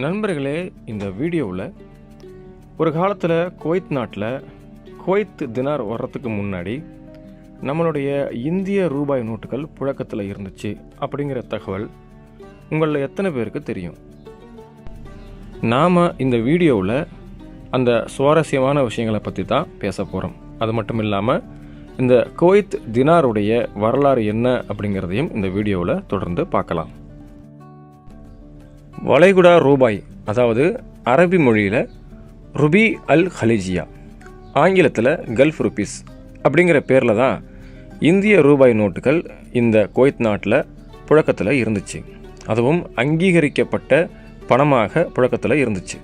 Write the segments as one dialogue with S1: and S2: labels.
S1: நண்பர்களே, இந்த வீடியோவில் ஒரு காலத்தில் குவைத் நாட்டில் குவைத் தினார் வர்றதுக்கு முன்னாடி நம்மளுடைய இந்திய ரூபாய் நோட்டுகள் புழக்கத்தில் இருந்துச்சு அப்படிங்கிற தகவல் உங்களில் எத்தனை பேருக்கு தெரியும்? நாம் இந்த வீடியோவில் அந்த சுவாரஸ்யமான விஷயங்களை பற்றி தான் பேச போகிறோம். அது மட்டும் இல்லாமல் இந்த குவைத் தினாருடைய வரலாறு என்ன அப்படிங்கிறதையும் இந்த வீடியோவில் தொடர்ந்து பார்க்கலாம். வளைகுடா ரூபாய், அதாவது அரபி மொழியில் ருபி அல் ஹலிஜியா, ஆங்கிலத்தில் கல்ஃப் ருபீஸ் அப்படிங்கிற பேரில் தான் இந்திய ரூபாய் நோட்டுகள் இந்த குவைத் நாட்டில் புழக்கத்தில் இருந்துச்சு. அதுவும் அங்கீகரிக்கப்பட்ட பணமாக புழக்கத்தில் இருந்துச்சு.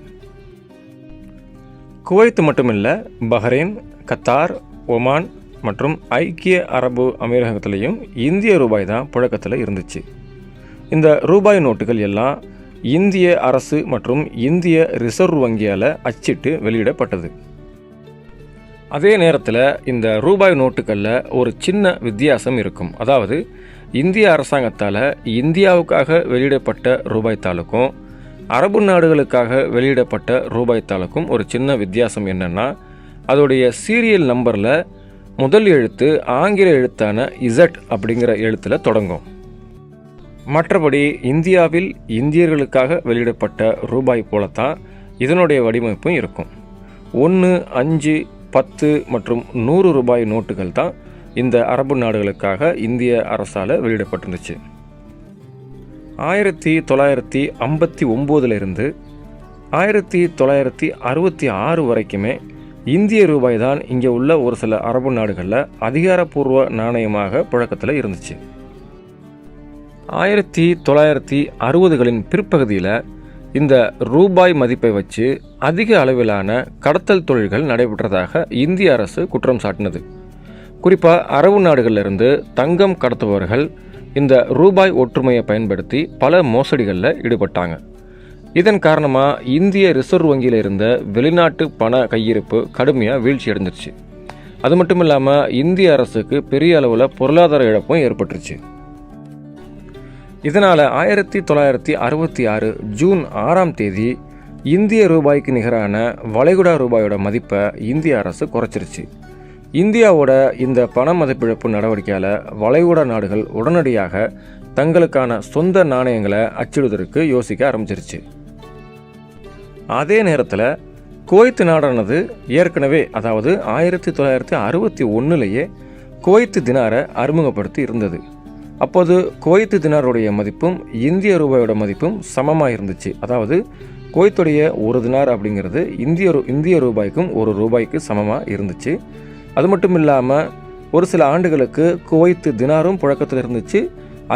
S1: குவைத் மட்டுமில்லை, பஹ்ரைன், கத்தார், ஒமான் மற்றும் ஐக்கிய அரபு அமீரகத்திலையும் இந்திய ரூபாய் தான் புழக்கத்தில் இருந்துச்சு. இந்த ரூபாய் நோட்டுகள் எல்லாம் இந்திய அரசு மற்றும் இந்திய ரிசர்வ் வங்கியால் அச்சிட்டு வெளியிடப்பட்டது. அதே நேரத்தில் இந்த ரூபாய் நோட்டுகளில் ஒரு சின்ன வித்தியாசம் இருக்கும். அதாவது இந்திய அரசாங்கத்தால் இந்தியாவுக்காக வெளியிடப்பட்ட ரூபாய் தாளுக்கும் அரபு நாடுகளுக்காக வெளியிடப்பட்ட ரூபாய் தாளுக்கும் ஒரு சின்ன வித்தியாசம் என்னென்னா, அதோடைய சீரியல் நம்பரில் முதல் எழுத்து ஆங்கில எழுத்தான இசட் அப்படிங்கிற எழுத்தில் தொடங்கும். மற்றபடி இந்தியாவில் இந்தியர்களுக்காக வெளியிடப்பட்ட ரூபாய் போலத்தான் இதனுடைய வடிவமைப்பும் இருக்கும். 1, 5, 10 மற்றும் 100 ரூபாய் நோட்டுகள் தான் இந்த அரபு நாடுகளுக்காக இந்திய அரசால் வெளியிடப்பட்டிருந்துச்சு. 1959 1966 வரைக்குமே இந்திய ரூபாய் தான் இங்கே உள்ள ஒரு சில அரபு நாடுகளில் அதிகாரப்பூர்வ நாணயமாக புழக்கத்தில் இருந்துச்சு. 1960களின் பிற்பகுதியில் இந்த ரூபாய் மதிப்பை வச்சு அதிக அளவிலான கடத்தல் தொழில்கள் நடைபெற்றதாக இந்திய அரசு குற்றம் சாட்டினது. குறிப்பாக அரபு நாடுகளிலிருந்து தங்கம் கடத்துபவர்கள் இந்த ரூபாய் ஒற்றுமையை பயன்படுத்தி பல மோசடிகளில் ஈடுபட்டாங்க. இதன் காரணமாக இந்திய ரிசர்வ் வங்கியில் இருந்த வெளிநாட்டு பண கையிருப்பு கடுமையாக வீழ்ச்சி அடைஞ்சிருச்சு. அது மட்டும் இல்லாமல் இந்திய அரசுக்கு பெரிய அளவில் பொருளாதார இழப்பும் ஏற்பட்டுருச்சு. இதனால் 1966 ஜூன் 6 இந்திய ரூபாய்க்கு நிகரான வளைகுடா ரூபாயோட மதிப்பை இந்திய அரசு குறைச்சிருச்சு. இந்தியாவோட இந்த பண மதிப்பிழப்பு நடவடிக்கையால் வளைகுடா நாடுகள் உடனடியாக தங்களுக்கான சொந்த நாணயங்களை அச்சிடுவதற்கு யோசிக்க ஆரம்பிச்சிருச்சு. அதே நேரத்தில் குவைத் நாடானது ஏற்கனவே, அதாவது 1961 குவைத் தினாரை அறிமுகப்படுத்தி இருந்தது. அப்போது குவைத் தினாருடைய மதிப்பும் இந்திய ரூபாயோட மதிப்பும் சமமாக இருந்துச்சு. அதாவது குவைத்துடைய ஒரு தினார் அப்படிங்கிறது இந்திய ரூபாய்க்கும் ஒரு ரூபாய்க்கு சமமாக இருந்துச்சு. அது மட்டும் இல்லாமல் ஒரு சில ஆண்டுகளுக்கு குவைத் தினாரும் புழக்கத்தில் இருந்துச்சு.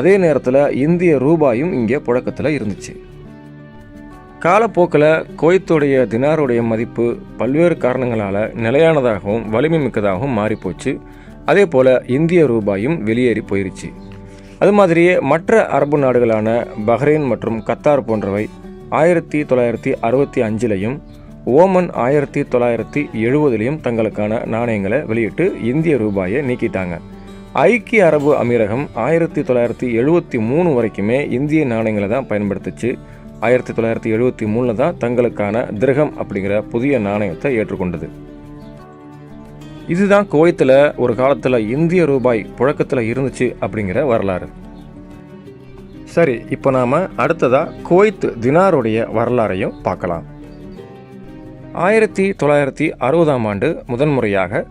S1: அதே நேரத்தில் இந்திய ரூபாயும் இங்கே புழக்கத்தில் இருந்துச்சு. காலப்போக்கில் குவைத்துடைய தினாருடைய மதிப்பு பல்வேறு காரணங்களால் நிலையானதாகவும் வலிமை மிக்கதாகவும் மாறிப்போச்சு. அதே போல் இந்திய ரூபாயும் வெளியேறி போயிருச்சு. அது மாதிரியே மற்ற அரபு நாடுகளான பஹ்ரைன் மற்றும் கத்தார் போன்றவை 1965 ஓமன் 1970 தங்களுக்கான நாணயங்களை வெளியிட்டு இந்திய ரூபாயை நீக்கிட்டாங்க. ஐக்கிய அரபு அமீரகம் 1973 வரைக்குமே இந்திய நாணயங்களை தான் பயன்படுத்துச்சு. 1973 தான் தங்களுக்கான திர்ஹம் அப்படிங்கிற புதிய நாணயத்தை ஏற்றுக்கொண்டது. இதுதான் குவைத்தில் ஒரு காலத்தில் இந்திய ரூபாய் புழக்கத்தில் இருந்துச்சு அப்படிங்கிற வரலாறு. சரி, இப்போ நாம் அடுத்ததாக குவைத் தினாருடைய வரலாறையும் பார்க்கலாம். 1960 முதன்முறையாக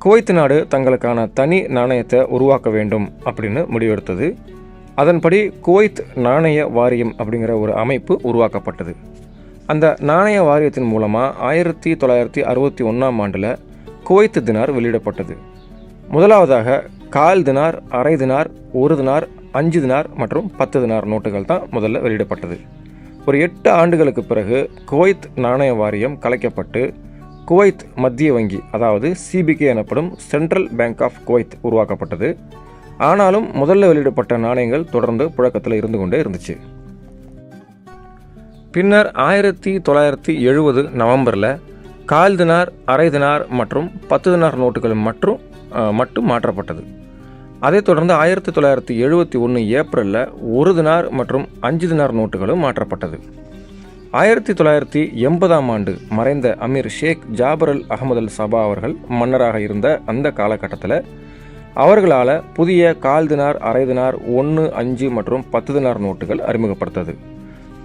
S1: குவைத் நாடு தங்களுக்கான தனி நாணயத்தை உருவாக்க வேண்டும் அப்படின்னு முடிவெடுத்தது. அதன்படி குவைத் நாணய வாரியம் அப்படிங்கிற ஒரு அமைப்பு உருவாக்கப்பட்டது. அந்த நாணய வாரியத்தின் மூலமாக 1961 குவைத் தினார் வெளியிடப்பட்டது. முதலாவதாக கால் தினார், அரை தினார், 1 தினார், 5 தினார் மற்றும் 10 தினார் நோட்டுகள் தான் முதல்ல வெளியிடப்பட்டது. ஒரு 8 ஆண்டுகளுக்கு பிறகு குவைத் நாணய வாரியம் கலைக்கப்பட்டு குவைத் மத்திய வங்கி, அதாவது சிபிகே எனப்படும் சென்ட்ரல் பேங்க் ஆஃப் குவைத் உருவாக்கப்பட்டது. ஆனாலும் முதல்ல வெளியிடப்பட்ட நாணயங்கள் தொடர்ந்து புழக்கத்தில் இருந்து கொண்டே இருந்துச்சு. பின்னர் 1970 நவம்பரில் கால் தினார், அரை தினார் மற்றும் 10 தினார் நோட்டுகள் மட்டும் மாற்றப்பட்டது. அதைத் தொடர்ந்து 1971 ஏப்ரலில் 1 தினார் மற்றும் 5 தினார் நோட்டுகளும் மாற்றப்பட்டது. 1980ஆம் ஆண்டு மறைந்த அமீர் ஷேக் ஜாபர் அல் அகமது அல் சபா அவர்கள் மன்னராக இருந்த அந்த காலகட்டத்தில் அவர்களால் புதிய கால் தினார், அரை தினார், 1, 5 மற்றும் 10 தினார் நோட்டுகள் அறிமுகப்படுத்தது.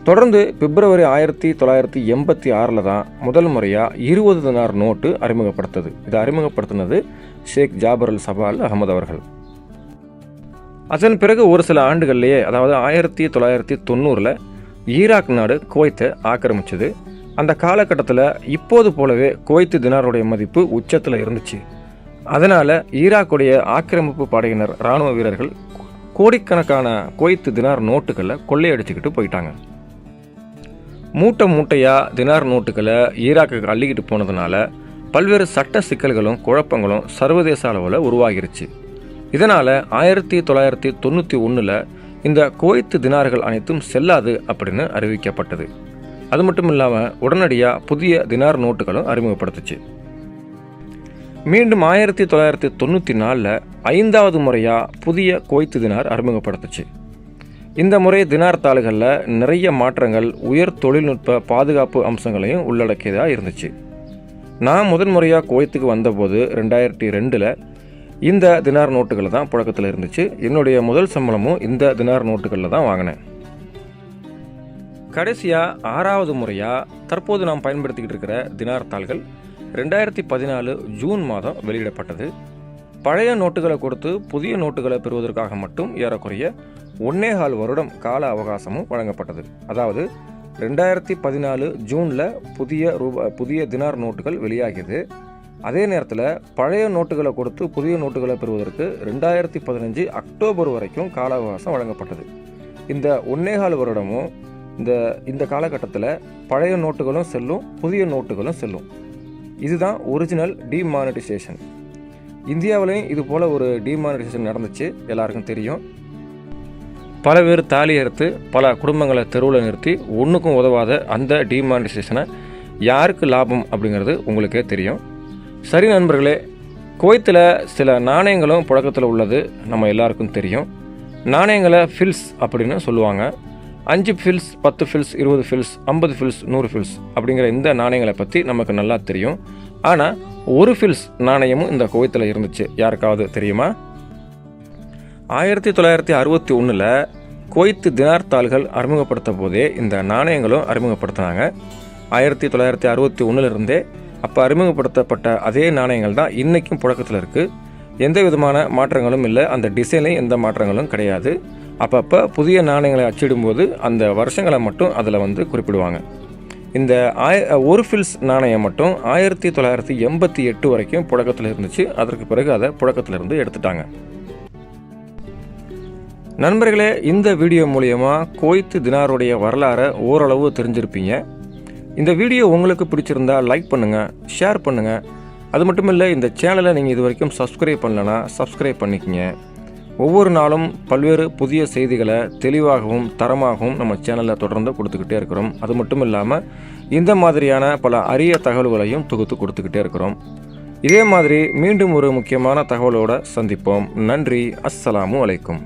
S1: தொடர்ந்து பிப்ரவரி 1986 தான் முதல் முறையாக 20 தினார் நோட்டு அறிமுகப்படுத்தது. இதை அறிமுகப்படுத்தினது ஷேக் ஜாபர் அல் சபா அல் அகமது அவர்கள். அதன் பிறகு ஒரு சில ஆண்டுகள்லேயே, அதாவது 1990 ஈராக் நாடு குவைத்தை ஆக்கிரமிச்சது. அந்த காலகட்டத்தில் இப்போது போலவே குவைத்து தினாருடைய மதிப்பு உச்சத்தில் இருந்துச்சு. அதனால் ஈராக்குடைய ஆக்கிரமிப்பு படையினர், இராணுவ வீரர்கள் கோடிக்கணக்கான குவைத்து தினார் நோட்டுகளை கொள்ளையடிச்சுக்கிட்டு போயிட்டாங்க. மூட்டையாக தினார் நோட்டுகளை ஈராக்குக்கு அள்ளிக்கிட்டு போனதுனால பல்வேறு சட்ட சிக்கல்களும் குழப்பங்களும் சர்வதேச அளவில் உருவாகிருச்சு. இதனால் 1991 இந்த குவைத்து தினார்கள் அனைத்தும் செல்லாது அப்படின்னு அறிவிக்கப்பட்டது. அது மட்டும் இல்லாமல் உடனடியாக புதிய தினார் நோட்டுகளும் அறிமுகப்படுத்துச்சு. மீண்டும் 1994 5வது முறையாக புதிய குவைத்து தினார் அறிமுகப்படுத்துச்சு. இந்த முறை தினார் தாள்களில் நிறைய மாற்றங்கள், உயர் தொழில்நுட்ப பாதுகாப்பு அம்சங்களையும் உள்ளடக்கியதாக இருந்துச்சு. நான் முதன்முறையாக குவைத்துக்கு வந்தபோது 2002 இந்த தினார் நோட்டுகள் தான் புழக்கத்தில் இருந்துச்சு. என்னுடைய முதல் சம்பளமும் இந்த தினார் நோட்டுகளில் தான் வாங்கினேன். கடைசியாக 6வது முறையாக தற்போது நாம் பயன்படுத்திக்கிட்டு இருக்கிற தினார் தாள்கள் 2014 ஜூன் மாதம் வெளியிடப்பட்டது. பழைய நோட்டுகளை கொடுத்து புதிய நோட்டுகளை பெறுவதற்காக மட்டும் ஏறக்குறைய 1.25 வருடம் கால அவகாசமும் வழங்கப்பட்டது. அதாவது 2014 ஜூனில் புதிய தினார் நோட்டுகள் வெளியாகியது. அதே நேரத்தில் பழைய நோட்டுகளை கொடுத்து புதிய நோட்டுகளை பெறுவதற்கு 2015 அக்டோபர் வரைக்கும் கால அவகாசம் வழங்கப்பட்டது. இந்த 1.25 வருடமும் இந்த காலகட்டத்தில் பழைய நோட்டுகளும் செல்லும், புதிய நோட்டுகளும் செல்லும். இதுதான் ஒரிஜினல் டிமானிட்டைசேஷன். இந்தியாவிலையும் இது போல் ஒரு டிமானிட்டைசேஷன் நடந்துச்சு, எல்லாருக்கும் தெரியும். பல பேர் தாலி அறுத்து பல குடும்பங்களை தெருவில் நிறுத்தி ஒன்றுக்கும் உதவாத அந்த டிமானிட்டைசேஷனை யாருக்கு லாபம் அப்படிங்கிறது உங்களுக்கே தெரியும். சரி நண்பர்களே, குவைத்தில் சில நாணயங்களும் புழக்கத்தில் உள்ளது நம்ம எல்லாருக்கும் தெரியும். நாணயங்களை ஃபில்ஸ் அப்படின்னு சொல்லுவாங்க. 5 fils, 10 fils, 20 fils, 50 fils, 100 fils அப்படிங்கிற இந்த நாணயங்களை பற்றி நமக்கு நல்லா தெரியும். ஆனால் 1 ஃபில்ஸ் நாணயமும் இந்த குவைத்தில் இருந்துச்சு. யாருக்காவது தெரியுமா? 1961 குவைத்து தினார் தாள்கள் அறிமுகப்படுத்த போதே இந்த நாணயங்களும் அறிமுகப்படுத்தினாங்க. 1961 அப்போ அறிமுகப்படுத்தப்பட்ட அதே நாணயங்கள் தான் இன்றைக்கும் புழக்கத்தில் இருக்குது. எந்த விதமான மாற்றங்களும் இல்லை, அந்த டிசைன்லையும் எந்த மாற்றங்களும் கிடையாது. அப்பப்போ புதிய நாணயங்களை அச்சிடும்போது அந்த வருஷங்களை மட்டும் அதில் குறிப்பிடுவாங்க. இந்த 1 ஃபில்ஸ் நாணயம் மட்டும் 1988 வரைக்கும் புழக்கத்தில் இருந்துச்சு. அதற்கு பிறகு அதை புழக்கத்திலிருந்து எடுத்துட்டாங்க. நண்பர்களே, இந்த வீடியோ மூலியமாக குவைத்து தினாருடைய வரலாறை ஓரளவு தெரிஞ்சிருப்பீங்க. இந்த வீடியோ உங்களுக்கு பிடிச்சிருந்தா லைக் பண்ணுங்கள், ஷேர் பண்ணுங்கள். அது மட்டும் இல்லை, இந்த சேனலை நீங்கள் இது வரைக்கும் சப்ஸ்கிரைப் பண்ணலன்னா சப்ஸ்கிரைப் பண்ணிக்கங்க. ஒவ்வொரு நாளும் பல்வேறு புதிய செய்திகளை தெளிவாகவும் தரமாகவும் நம்ம சேனலில் தொடர்ந்து கொடுத்துக்கிட்டே இருக்கிறோம். அது மட்டும் இல்லாமல் இந்த மாதிரியான பல அரிய தகவல்களையும் தொகுத்து கொடுத்துக்கிட்டே இருக்கிறோம். இதே மாதிரி மீண்டும் ஒரு முக்கியமான தகவலோடு சந்திப்போம். நன்றி. அஸ்ஸலாமு அலைக்கும்.